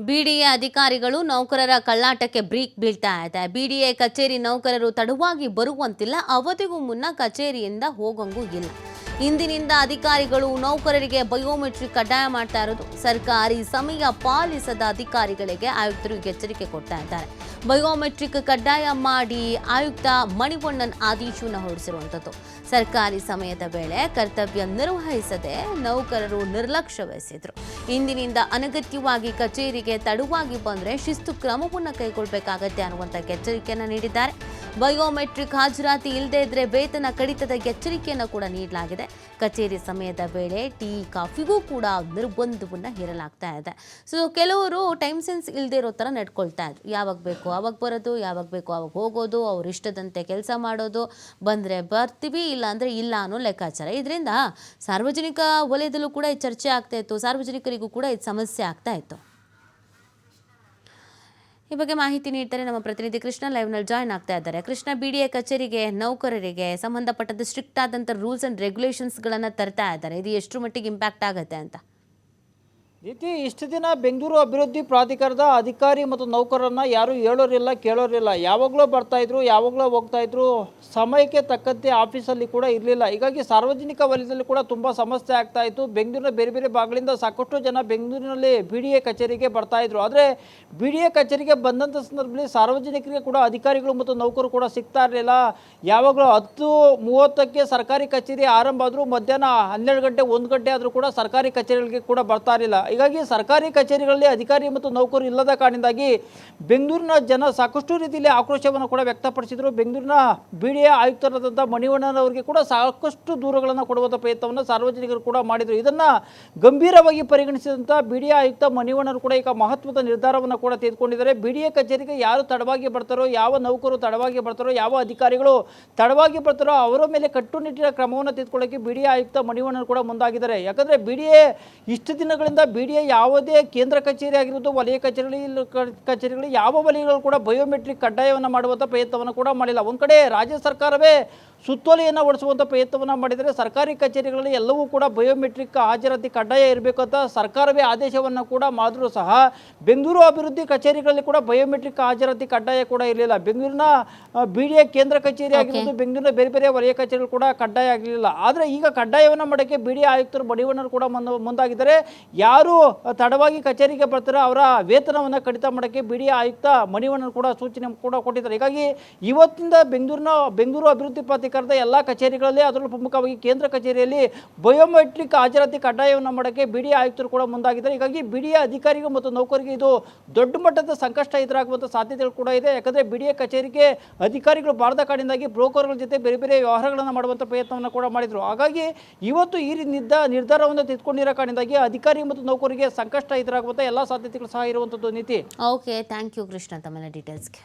BDA ಅಧಿಕಾರಿಗಳು ನೌಕರರ ಕಳ್ಳಾಟಕ್ಕೆ break ಬೀಳ್ತಾ ಇದೆ. ಬಿಡಿಎ ಕಚೇರಿ ನೌಕರರು ತಡವಾಗಿ ಬರುವಂತಿಲ್ಲ, ಅವಧಿಗೂ ಮುನ್ನ ಕಚೇರಿಯಿಂದ ಹೋಗಂಗೂ ಇಲ್ಲ. ಇಂದಿನಿಂದ ಅಧಿಕಾರಿಗಳು ನೌಕರರಿಗೆ ಬಯೋಮೆಟ್ರಿಕ್ ಕಡ್ಡಾಯ ಮಾಡ್ತಾ ಇರೋದು. ಸರ್ಕಾರಿ ಸಮಯ ಪಾಲಿಸದ ಅಧಿಕಾರಿಗಳಿಗೆ ಆಯುಕ್ತರು ಎಚ್ಚರಿಕೆ ಕೊಡ್ತಾ ಇದ್ದಾರೆ. ಬಯೋಮೆಟ್ರಿಕ್ ಕಡ್ಡಾಯ ಮಾಡಿ ಆಯುಕ್ತ ಮಣಿವಣ್ಣನ್ ಆದೇಶವನ್ನು ಹೊರಡಿಸಿರುವಂಥದ್ದು. ಸರ್ಕಾರಿ ಸಮಯದ ವೇಳೆ ಕರ್ತವ್ಯ ನಿರ್ವಹಿಸದೆ ನೌಕರರು ನಿರ್ಲಕ್ಷ್ಯ ವಹಿಸಿದ್ರು. ಇಂದಿನಿಂದ ಅನಗತ್ಯವಾಗಿ ಕಚೇರಿಗೆ ತಡವಾಗಿ ಬಂದರೆ ಶಿಸ್ತು ಕ್ರಮವನ್ನು ಕೈಗೊಳ್ಳಬೇಕಾಗತ್ತೆ ಅನ್ನುವಂಥ ಎಚ್ಚರಿಕೆಯನ್ನು ನೀಡಿದ್ದಾರೆ. ಬಯೋಮೆಟ್ರಿಕ್ ಹಾಜರಾತಿ ಇಲ್ಲದೇ ಇದ್ರೆ ವೇತನ ಕಡಿತದ ಎಚ್ಚರಿಕೆಯನ್ನು ಕೂಡ ನೀಡಲಾಗಿದೆ. ಕಚೇರಿ ಸಮಯದ ವೇಳೆ ಟೀ ಕಾಫಿಗೂ ಕೂಡ ನಿರ್ಬಂಧವನ್ನು ಹೇರಲಾಗ್ತಾ ಇದೆ. ಸೊ ಕೆಲವರು ಟೈಮ್ ಸೆನ್ಸ್ ಇಲ್ಲದೆ ಇರೋ ಥರ ನಡ್ಕೊಳ್ತಾ ಇದ್ರು. ಯಾವಾಗ ಬೇಕು ಅವಾಗ ಬರೋದು, ಯಾವಾಗ ಬೇಕು ಅವಾಗ ಹೋಗೋದು, ಅವ್ರ ಇಷ್ಟದಂತೆ ಕೆಲಸ ಮಾಡೋದು, ಬಂದರೆ ಬರ್ತೀವಿ ಇಲ್ಲ ಅಂದರೆ ಇಲ್ಲ ಅನ್ನೋ ಲೆಕ್ಕಾಚಾರ. ಇದರಿಂದ ಸಾರ್ವಜನಿಕ ವಲಯದಲ್ಲೂ ಕೂಡ ಇದು ಚರ್ಚೆ ಆಗ್ತಾ ಇತ್ತು. ಸಾರ್ವಜನಿಕರಿಗೂ ಕೂಡ ಇದು ಸಮಸ್ಯೆ ಆಗ್ತಾ ಇತ್ತು. ಈ ಬಗ್ಗೆ ಮಾಹಿತಿ ನೀಡ್ತಾರೆ ನಮ್ಮ ಪ್ರತಿನಿಧಿ ಕೃಷ್ಣ, ಲೈವ್ನಲ್ಲಿ ಜಾಯ್ನ್ ಆಗ್ತಾ ಇದ್ದಾರೆ. ಕೃಷ್ಣ, ಬಿಡಿಎ ಕಚೇರಿಗೆ ನೌಕರರಿಗೆ ಸಂಬಂಧಪಟ್ಟಂತೆ ಸ್ಟ್ರಿಕ್ಟ್ ಆದಂಥ ರೂಲ್ಸ್ ಆ್ಯಂಡ್ ರೆಗ್ಯುಲೇಷನ್ಸ್ಗಳನ್ನು ತರ್ತಾ ಇದ್ದಾರೆ. ಇದು ಎಷ್ಟು ಮಟ್ಟಿಗೆ ಇಂಪ್ಯಾಕ್ಟ್ ಆಗುತ್ತೆ ಅಂತ? ರೀತಿ ಇಷ್ಟು ದಿನ ಬೆಂಗಳೂರು ಅಭಿವೃದ್ಧಿ ಪ್ರಾಧಿಕಾರದ ಅಧಿಕಾರಿ ಮತ್ತು ನೌಕರರನ್ನು ಯಾರೂ ಹೇಳೋರಿಲ್ಲ, ಕೇಳೋರಿಲ್ಲ. ಯಾವಾಗಲೂ ಬರ್ತಾಯಿದ್ರು, ಯಾವಾಗಲೂ ಹೋಗ್ತಾಯಿದ್ರು, ಸಮಯಕ್ಕೆ ತಕ್ಕಂತೆ ಆಫೀಸಲ್ಲಿ ಕೂಡ ಇರಲಿಲ್ಲ. ಹೀಗಾಗಿ ಸಾರ್ವಜನಿಕ ವಲಯದಲ್ಲಿ ಕೂಡ ತುಂಬ ಸಮಸ್ಯೆ ಆಗ್ತಾಯಿತ್ತು. ಬೆಂಗಳೂರಿನ ಬೇರೆ ಬೇರೆ ಭಾಗಗಳಿಂದ ಸಾಕಷ್ಟು ಜನ ಬೆಂಗಳೂರಿನಲ್ಲಿ ಬಿಡಿಎ ಕಚೇರಿಗೆ ಬರ್ತಾಯಿದ್ರು. ಆದರೆ ಬಿಡಿಎ ಕಚೇರಿಗೆ ಬಂದಂಥ ಸಂದರ್ಭದಲ್ಲಿ ಸಾರ್ವಜನಿಕರಿಗೆ ಕೂಡ ಅಧಿಕಾರಿಗಳು ಮತ್ತು ನೌಕರರು ಕೂಡ ಸಿಗ್ತಾ ಇರಲಿಲ್ಲ. ಯಾವಾಗಲೂ 10:30ಕ್ಕೆ ಸರ್ಕಾರಿ ಕಚೇರಿ ಆರಂಭ ಆದರೂ ಮಧ್ಯಾಹ್ನ 12 ಗಂಟೆ 1 ಗಂಟೆ ಆದರೂ ಕೂಡ ಸರ್ಕಾರಿ ಕಚೇರಿಗಳಿಗೆ ಕೂಡ ಬರ್ತಾ ಇರಲಿಲ್ಲ. ಹೀಗಾಗಿ ಸರ್ಕಾರಿ ಕಚೇರಿಗಳಲ್ಲಿ ಅಧಿಕಾರಿ ಮತ್ತು ನೌಕರರು ಇಲ್ಲದ ಕಾರಣದಿಂದಾಗಿ ಬೆಂಗಳೂರಿನ ಜನ ಸಾಕಷ್ಟು ರೀತಿಯಲ್ಲಿ ಆಕ್ರೋಶವನ್ನು ಕೂಡ ವ್ಯಕ್ತಪಡಿಸಿದರು. ಬೆಂಗಳೂರಿನ ಬಿಡಿಎ ಆಯುಕ್ತರಾದಂಥ ಮಣಿವಣ್ಣನವರಿಗೆ ಕೂಡ ಸಾಕಷ್ಟು ದೂರುಗಳನ್ನು ಕೊಡುವಂಥ ಪ್ರಯತ್ನವನ್ನು ಸಾರ್ವಜನಿಕರು ಕೂಡ ಮಾಡಿದರು. ಇದನ್ನು ಗಂಭೀರವಾಗಿ ಪರಿಗಣಿಸಿದಂಥ ಬಿಡಿಎ ಆಯುಕ್ತ ಮಣಿವಣ್ಣರು ಕೂಡ ಈಗ ಮಹತ್ವದ ನಿರ್ಧಾರವನ್ನು ಕೂಡ ತೆಗೆದುಕೊಂಡಿದ್ದಾರೆ. ಬಿಡಿಎ ಕಚೇರಿಗೆ ಯಾರು ತಡವಾಗಿ ಬರ್ತಾರೋ, ಯಾವ ನೌಕರರು ತಡವಾಗಿ ಬರ್ತಾರೋ, ಯಾವ ಅಧಿಕಾರಿಗಳು ತಡವಾಗಿ ಬರ್ತಾರೋ ಅವರ ಮೇಲೆ ಕಟ್ಟುನಿಟ್ಟಿನ ಕ್ರಮವನ್ನು ತೆಗೆದುಕೊಳ್ಳೋಕ್ಕೆ ಬಿಡಿಎ ಆಯುಕ್ತ ಮಣಿವಣ್ಣರು ಕೂಡ ಮುಂದಾಗಿದ್ದಾರೆ. ಯಾಕಂದರೆ ಬಿಡಿಎ ಇಷ್ಟು ದಿನಗಳಿಂದ ಬಿಡಿಎ ಯಾವುದೇ ಕೇಂದ್ರ ಕಚೇರಿ ಆಗಿರ್ಬೋದು, ವಲಯ ಕಚೇರಿಗಳು ಯಾವ ವಲಯಗಳು ಕೂಡ ಬಯೋಮೆಟ್ರಿಕ್ ಕಡ್ಡಾಯವನ್ನು ಮಾಡುವಂಥ ಪ್ರಯತ್ನವನ್ನು ಕೂಡ ಮಾಡಿಲ್ಲ. ಒಂದು ಕಡೆ ರಾಜ್ಯ ಸರ್ಕಾರವೇ ಸುತ್ತೋಲೆಯನ್ನು ಹೊರಡಿಸುವಂಥ ಪ್ರಯತ್ನವನ್ನು ಮಾಡಿದರೆ, ಸರ್ಕಾರಿ ಕಚೇರಿಗಳಲ್ಲಿ ಎಲ್ಲವೂ ಕೂಡ ಬಯೋಮೆಟ್ರಿಕ್ ಹಾಜರಾತಿ ಕಡ್ಡಾಯ ಇರಬೇಕು ಅಂತ ಸರ್ಕಾರವೇ ಆದೇಶವನ್ನು ಕೂಡ ಮಾಡಿದ್ರು ಸಹ ಬೆಂಗಳೂರು ಅಭಿವೃದ್ಧಿ ಕಚೇರಿಗಳಲ್ಲಿ ಕೂಡ ಬಯೋಮೆಟ್ರಿಕ್ ಹಾಜರಾತಿ ಕಡ್ಡಾಯ ಕೂಡ ಇರಲಿಲ್ಲ. ಬೆಂಗಳೂರಿನ ಬಿಡಿಎ ಕೇಂದ್ರ ಕಚೇರಿ ಆಗಿರ್ಬೋದು, ಬೆಂಗಳೂರಿನ ಬೇರೆ ಬೇರೆ ವಲಯ ಕಚೇರಿಗಳು ಕೂಡ ಕಡ್ಡಾಯ ಆಗಲಿಲ್ಲ. ಆದರೆ ಈಗ ಕಡ್ಡಾಯವನ್ನು ಮಾಡೋಕ್ಕೆ ಬಿಡಿಎ ಆಯುಕ್ತರು ಮಣಿವಣ್ಣರು ಕೂಡ ಮುಂದಾಗಿದ್ದಾರೆ. ಯಾರು ತಡವಾಗಿ ಕಚೇರಿಗೆ ಬರ್ತಾರೋ ಅವರ ವೇತನವನ್ನು ಕಡಿತ ಮಾಡೋಕ್ಕೆ ಬಿಡಿಎ ಆಯುಕ್ತ ಮಣಿವಣ್ಣರು ಕೂಡ ಸೂಚನೆ ಕೂಡ ಕೊಟ್ಟಿದ್ದಾರೆ. ಹೀಗಾಗಿ ಇವತ್ತಿಂದ ಬೆಂಗಳೂರು ಅಭಿವೃದ್ಧಿ ಪ್ರಾಧಿಕಾರದ ಎಲ್ಲ ಕಚೇರಿಗಳಲ್ಲಿ, ಅದರಲ್ಲೂ ಪ್ರಮುಖವಾಗಿ ಕೇಂದ್ರ ಕಚೇರಿಯಲ್ಲಿ ಬಯೋಮೆಟ್ರಿಕ್ ಹಾಜರಾತಿ ಕಡ್ಡಾಯವನ್ನು ಮಾಡೋಕ್ಕೆ ಬಿಡಿಎ ಆಯುಕ್ತರು ಕೂಡ ಮುಂದಾಗಿದ್ದಾರೆ. ಹೀಗಾಗಿ ಬಿಡಿಎ ಅಧಿಕಾರಿಗಳು ಮತ್ತು ನೌಕರಿಗೆ ಇದು ದೊಡ್ಡ ಮಟ್ಟದ ಸಂಕಷ್ಟ ಎದುರಾಗುವಂಥ ಸಾಧ್ಯತೆಗಳು ಕೂಡ ಇದೆ. ಯಾಕಂದರೆ ಬಿಡಿಎ ಕಚೇರಿಗೆ ಅಧಿಕಾರಿಗಳು ಬಾರದ ಕಾರಣದಿಂದಾಗಿ ಬ್ರೋಕರ್ಗಳ ಜೊತೆ ಬೇರೆ ಬೇರೆ ವ್ಯವಹಾರಗಳನ್ನು ಮಾಡುವಂಥ ಪ್ರಯತ್ನವನ್ನು ಕೂಡ ಮಾಡಿದರು. ಹಾಗಾಗಿ ಇವತ್ತು ಈ ನಿರ್ಧಾರವನ್ನು ತೆಗೆದುಕೊಂಡಿರೋ ಕಾರಣದಿಂದಾಗಿ ಅಧಿಕಾರಿ ಮತ್ತು ನೌಕರಿಗೆ ಸಂಕಷ್ಟ ಎದುರಾಗುವಂಥ ಎಲ್ಲ ಸಾಧ್ಯತೆಗಳು ಸಹ ಇರುವಂಥದ್ದು. ನೀತಿ. ಓಕೆ, ಥ್ಯಾಂಕ್ ಯು ಕೃಷ್ಣ ತಮ್ಮೆಲ್ಲ ಡೀಟೇಲ್ಸ್ಗೆ.